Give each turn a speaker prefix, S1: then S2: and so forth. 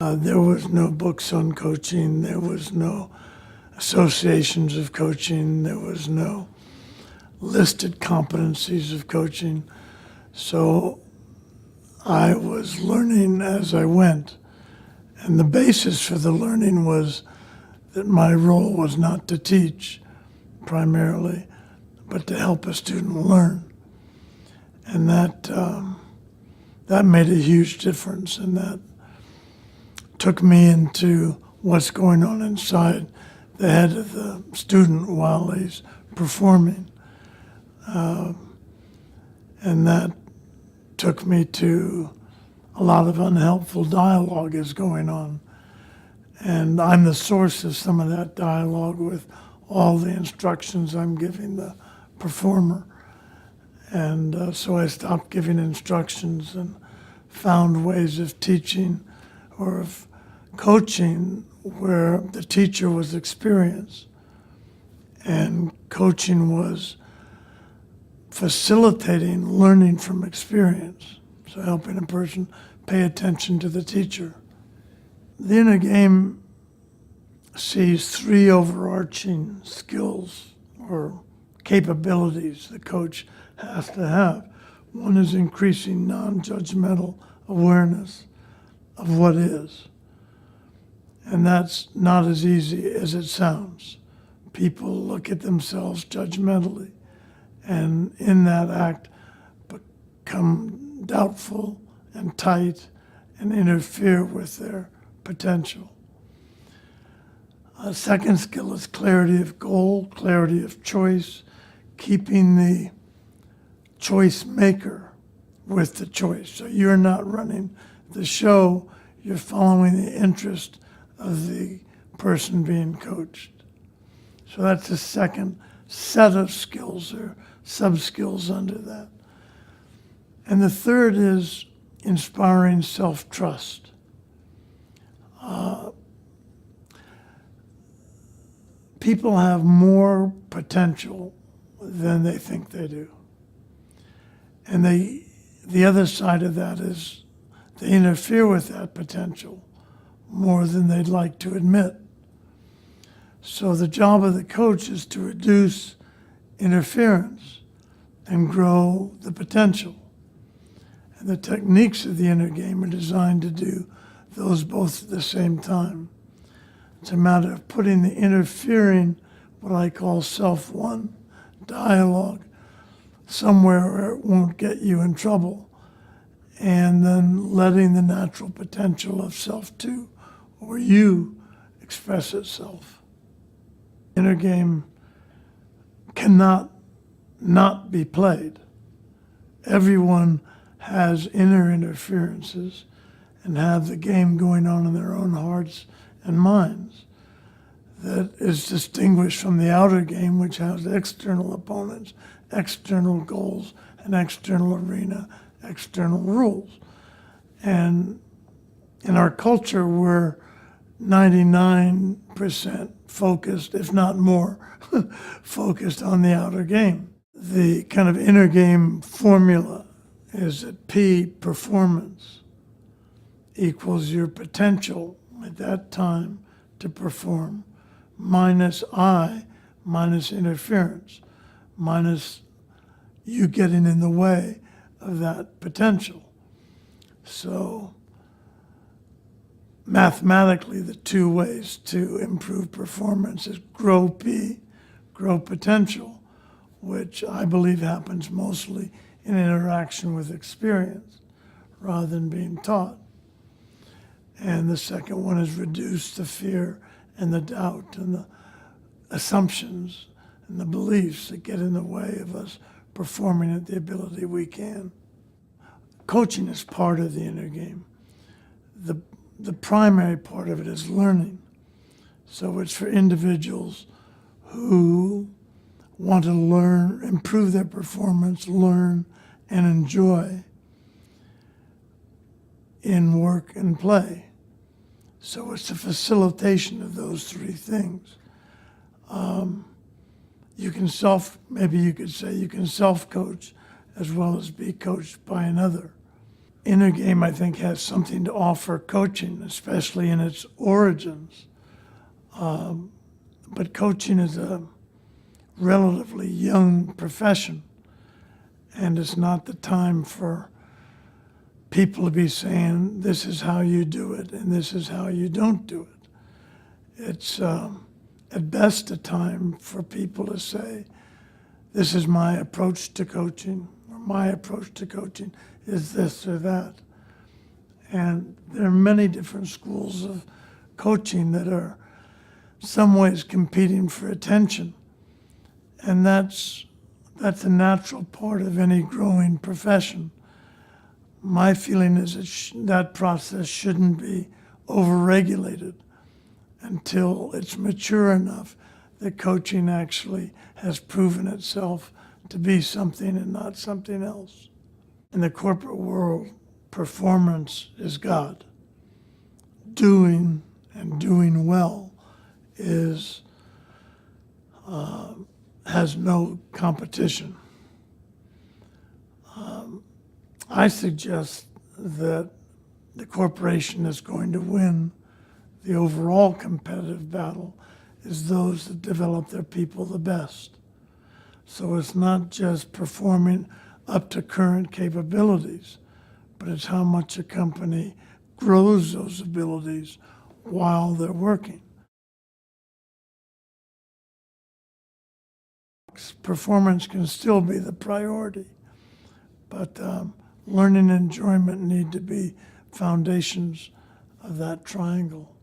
S1: There was no books on coaching. There was no associations of coaching. There was no listed competencies of coaching. So I was learning as I went. And the basis for the learning was that my role was not to teach primarily, but to help a student learn. And that made a huge difference, and that took me into what's going on inside the head of the student while he's performing. And that took me to a lot of unhelpful dialogue is going on. And I'm the source of some of that dialogue with all the instructions I'm giving the performer. And so I stopped giving instructions and found ways of teaching or of coaching where the teacher was experienced and coaching was facilitating learning from experience. So helping a person pay attention to the teacher. The inner game sees three overarching skills or capabilities the coach has to have. One is increasing non-judgmental awareness of what is. And that's not as easy as it sounds. People look at themselves judgmentally, and in that act become doubtful and tight and interfere with their potential. A second skill is clarity of goal, clarity of choice, keeping the choice maker with the choice. So you're not running the show, you're following the interest of the person being coached. So that's the second set of skills or sub-skills under that. And the third is inspiring self-trust. People have more potential than they think they do. And the other side of that is they interfere with that potential more than they'd like to admit. So the job of the coach is to reduce interference and grow the potential. And the techniques of the inner game are designed to do those both at the same time. It's a matter of putting the interfering, what I call self-one dialogue, somewhere where it won't get you in trouble, and then letting the natural potential of self-two, or you, express itself. Inner game cannot not be played. Everyone has inner interferences and have the game going on in their own hearts and minds that is distinguished from the outer game, which has external opponents, external goals, an external arena, external rules. And in our culture, we're 99% focused, if not more, focused on the outer game. The kind of inner game formula is that P, performance, equals your potential at that time to perform, minus I, minus interference, minus you getting in the way of that potential. So mathematically, the two ways to improve performance is grow P, grow potential, which I believe happens mostly in interaction with experience rather than being taught. And the second one is reduce the fear and the doubt and the assumptions and the beliefs that get in the way of us performing at the ability we can. Coaching is part of the inner game. The primary part of it is learning. So it's for individuals who want to learn, improve their performance, learn, and enjoy in work and play. So it's a facilitation of those three things. Maybe you could say you can self-coach as well as be coached by another. inner game, I think, has something to offer coaching, especially in its origins. But coaching is a relatively young profession, and it's not the time for people to be saying, this is how you do it, and this is how you don't do it. It's at best a time for people to say, this is my approach to coaching, or my approach to coaching is this or that. And there are many different schools of coaching that are in some ways competing for attention. And that's a natural part of any growing profession. My feeling is that that process shouldn't be overregulated until it's mature enough that coaching actually has proven itself to be something and not something else. In the corporate world, performance is God. Doing and doing well is has no competition. I suggest that the corporation that's going to win the overall competitive battle is those that develop their people the best. So it's not just performing up to current capabilities, but it's how much a company grows those abilities while they're working. Performance can still be the priority, but learning and enjoyment need to be foundations of that triangle.